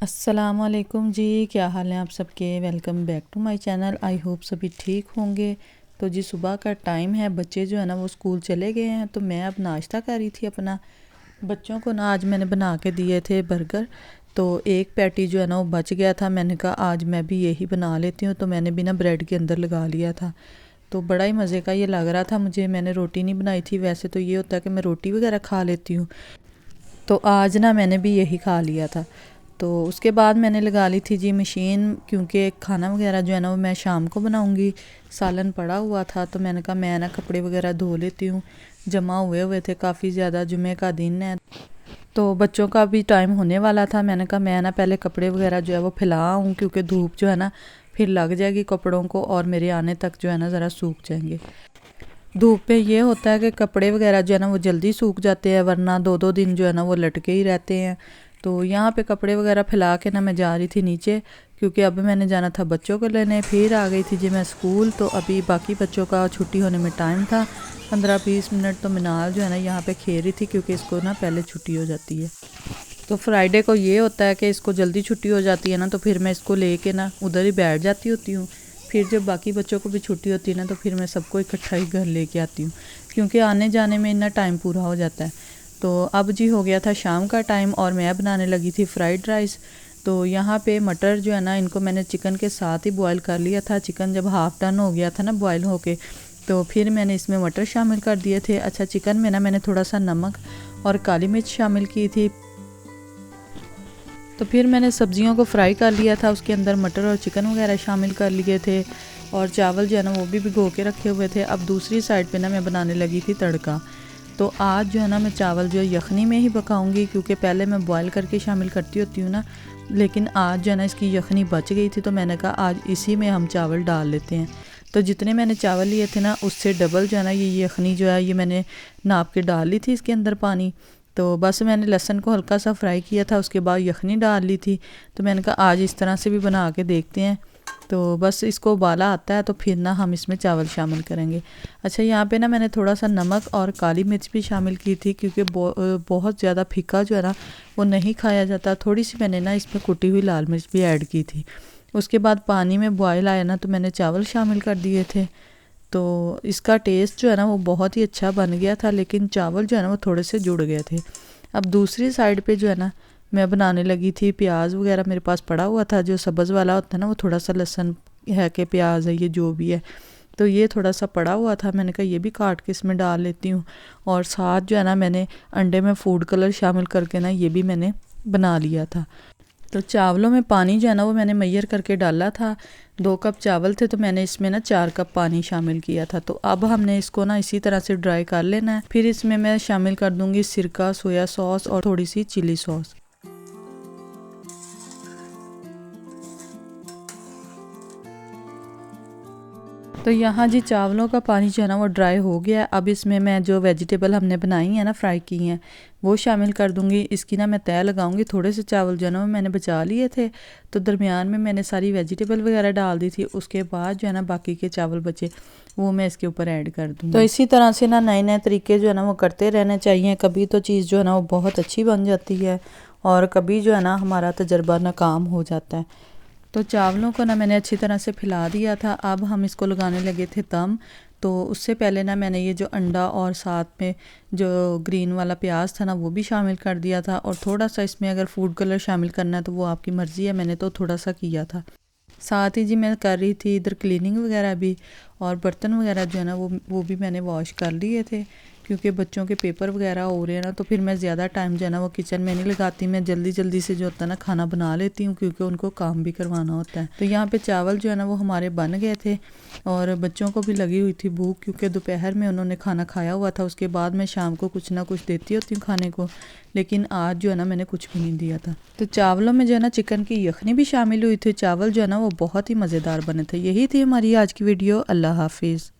अस्सलामुअलैकुम जी, क्या हाल है आप सबके। Welcome back to my channel. I hope सभी ठीक होंगे। तो जी सुबह का टाइम है, बच्चे जो है ना वो स्कूल चले गए हैं, तो मैं अब नाश्ता कर रही थी अपना। बच्चों को ना आज मैंने बना के दिए थे बर्गर। तो एक पैटी जो है ना वो बच गया था, मैंने कहा आज मैं भी यही बना लेती हूँ, तो मैंने भी ना ब्रेड के अंदर लगा लिया था। तो बड़ा ही मज़े का ये लग रहा था मुझे। मैंने रोटी नहीं बनाई थी, वैसे तो ये होता है कि मैं रोटी वगैरह खा लेती हूँ, तो आज ना मैंने भी यही खा लिया था। तो उसके बाद मैंने लगा ली थी जी मशीन, क्योंकि खाना वगैरह जो है ना वो मैं शाम को बनाऊंगी। सालन पड़ा हुआ था, तो मैंने कहा मैं ना कपड़े वगैरह धो लेती हूँ, जमा हुए हुए थे काफ़ी ज़्यादा। जुमे का दिन है तो बच्चों का भी टाइम होने वाला था। मैंने कहा मैं ना पहले कपड़े वगैरह जो है वो फैलाऊँ, क्योंकि धूप जो है ना फिर लग जाएगी कपड़ों को और मेरे आने तक जो है ना ज़रा सूख जाएंगे। धूप पे ये होता है कि कपड़े वगैरह जो है ना वो जल्दी सूख जाते हैं, वरना 2-2 दिन जो है ना वो लटके ही रहते हैं। तो यहाँ पे कपड़े वगैरह फैला के ना मैं जा रही थी नीचे, क्योंकि अब मैंने जाना था बच्चों को लेने। फिर आ गई थी जी मैं स्कूल। तो अभी बाकी बच्चों का छुट्टी होने में टाइम था, 15-20 मिनट। तो मिनाल जो है ना यहाँ पे खेल रही थी, क्योंकि इसको ना पहले छुट्टी हो जाती है। तो फ्राइडे को ये होता है कि इसको जल्दी छुट्टी हो जाती है ना, तो फिर मैं इसको लेके ना उधर ही बैठ जाती होती हूँ। फिर जब बाकी बच्चों को भी छुट्टी होती है ना, तो फिर मैं सबको इकट्ठा ही घर लेके आती हूँ, क्योंकि आने जाने में इतना टाइम पूरा हो जाता है। तो अब जी हो गया था शाम का टाइम, और मैं बनाने लगी थी फ्राइड राइस। तो यहाँ पे मटर जो है ना इनको मैंने चिकन के साथ ही बॉयल कर लिया था। चिकन जब हाफ़ डन हो गया था ना बॉयल होके, तो फिर मैंने इसमें मटर शामिल कर दिए थे। अच्छा, चिकन में ना मैंने थोड़ा सा नमक और काली मिर्च शामिल की थी। तो फिर मैंने सब्जियों को फ्राई कर लिया था, उसके अंदर मटर और चिकन वगैरह शामिल कर लिए थे, और चावल जो है ना वो भी भिगो के रखे हुए थे। अब दूसरी साइड पे ना मैं बनाने लगी थी तड़का। तो आज जो है ना मैं चावल जो है यखनी में ही पकाऊंगी, क्योंकि पहले मैं बॉयल करके शामिल करती होती हूँ ना, लेकिन आज जो है ना इसकी यखनी बच गई थी, तो मैंने कहा आज इसी में हम चावल डाल लेते हैं। तो जितने मैंने चावल लिए थे ना उससे डबल जो है ना ये यखनी जो है ये मैंने नाप के डाल ली थी इसके अंदर पानी। तो बस मैंने लहसुन को हल्का सा फ्राई किया था, उसके बाद यखनी डाल ली थी। तो मैंने कहा आज इस तरह से भी बना के देखते हैं। तो बस इसको उबाला आता है तो फिर ना हम इसमें चावल शामिल करेंगे। अच्छा, यहाँ पे ना मैंने थोड़ा सा नमक और काली मिर्च भी शामिल की थी, क्योंकि बहुत ज़्यादा फीका जो है ना वो नहीं खाया जाता। थोड़ी सी मैंने ना इसमें कुटी हुई लाल मिर्च भी ऐड की थी। उसके बाद पानी में बॉयल आया ना, तो मैंने चावल शामिल कर दिए थे। तो इसका टेस्ट जो है ना वो बहुत ही अच्छा बन गया था, लेकिन चावल जो है ना वो थोड़े से जुड़ गए थे। अब दूसरी साइड पे जो है ना मैं बनाने लगी थी प्याज वगैरह। मेरे पास पड़ा हुआ था जो सब्ज़ वाला होता है ना, वो थोड़ा सा लहसुन है कि प्याज है ये जो भी है, तो ये थोड़ा सा पड़ा हुआ था। मैंने कहा ये भी काट के इसमें डाल लेती हूँ। और साथ जो है ना मैंने अंडे में फूड कलर शामिल करके ना ये भी मैंने बना लिया था। तो चावलों में पानी जो है ना वो मैंने मैयर करके डाला था। 2 कप चावल थे, तो मैंने इसमें ना 4 कप पानी शामिल किया था। तो अब हमने इसको ना इसी तरह से ड्राई कर लेना है। फिर इसमें मैं शामिल कर दूंगी सिरका, सोया सॉस और थोड़ी सी चिली सॉस। तो यहाँ जी चावलों का पानी जो है ना वो ड्राई हो गया। अब इसमें मैं जो वेजिटेबल हमने बनाई है ना फ्राई की हैं वो शामिल कर दूंगी। इसकी ना मैं तय लगाऊंगी। थोड़े से चावल जो है ना वो मैंने बचा लिए थे, तो दरमियान में मैंने सारी वेजिटेबल वगैरह डाल दी थी। उसके बाद जो है ना बाकी के चावल बचे वो मैं इसके ऊपर ऐड कर दूँगी। तो इसी तरह से ना नए नए तरीके जो है ना वो करते रहने चाहिए। कभी तो चीज़ जो है ना वो बहुत अच्छी बन जाती है, और कभी जो है ना हमारा तजर्बा नाकाम हो जाता है। तो चावलों को ना मैंने अच्छी तरह से फैला दिया था। अब हम इसको लगाने लगे थे दम। तो उससे पहले ना मैंने ये जो अंडा और साथ में जो ग्रीन वाला प्याज था ना वो भी शामिल कर दिया था, और थोड़ा सा इसमें अगर फूड कलर शामिल करना है तो वो आपकी मर्ज़ी है, मैंने तो थोड़ा सा किया था। साथ ही जी मैं कर रही थी इधर क्लीनिंग वगैरह भी, और बर्तन वगैरह जो है ना वो भी मैंने वॉश कर लिए थे, क्योंकि बच्चों के पेपर वगैरह हो रहे हैं ना, तो फिर मैं ज़्यादा टाइम जो है ना वो किचन में नहीं लगाती। मैं जल्दी जल्दी से जो होता है ना खाना बना लेती हूँ, क्योंकि उनको काम भी करवाना होता है। तो यहाँ पे चावल जो है ना वो हमारे बन गए थे, और बच्चों को भी लगी हुई थी भूख, क्योंकि दोपहर में उन्होंने खाना खाया हुआ था। उसके बाद मैं शाम को कुछ ना कुछ देती होती हूँ खाने को, लेकिन आज जो है ना मैंने कुछ भी नहीं दिया था। तो चावलों में जो है ना चिकन की यखनी भी शामिल हुई थी। चावल जो है ना वो बहुत ही मज़ेदार बने थे। यही थी हमारी आज की वीडियो। अल्लाह हाफिज़।